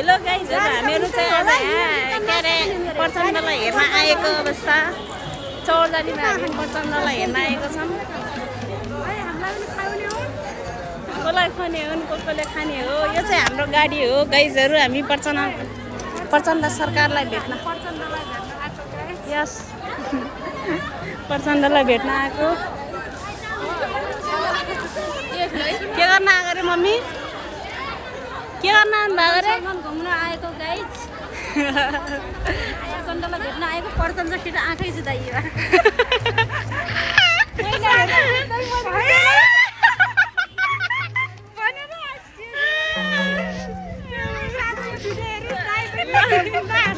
Hello guys, हामीहरू चाहिँ आज यहाँ के अरे प्रचण्डलाई हेर्न आएको अवस्था। चौरदारीमा हामी प्रचण्डलाई हेर्न आएको छौँ। कसलाई खाने हो नि कसले खाने हो। यो चाहिँ हाम्रो गाडी हो गाइजहरू। हामी प्रचण्ड सरकारलाई भेट्न यस प्रचण्डलाई भेट्न आएको। के गर्न आएको रे मम्मी? के गर्न आएको रे? घुम्न आएको गाइज। प्रचण्डलाई भेट्न आएको। प्रचण्डसित आँखै जुदाइयो।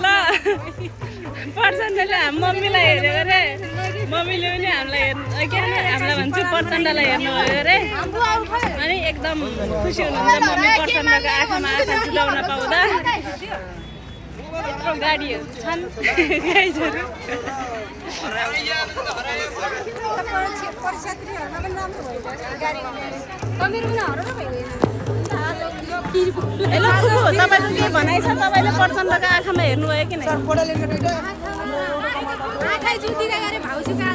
ल प्रचण्डले मम्मीलाई हेरेको रे। मम्मीले पनि हामीलाई के अरे हामीलाई भन्छ प्रचण्डलाई हेर्नुभयो अरे। अनि एकदम खुसी हुनुहुन्छ मम्मी प्रचण्डको आँखामा आँखा जुलाउन पाउँदा। यत्रो गाडीहरू छन् गाइजहरू। हेलो फुपू, तपाईँको के भनाइ छ? तपाईँले प्रचण्डको आँखामा हेर्नुभयो कि नै? आँखै जुतिँदै गरे भाउजूको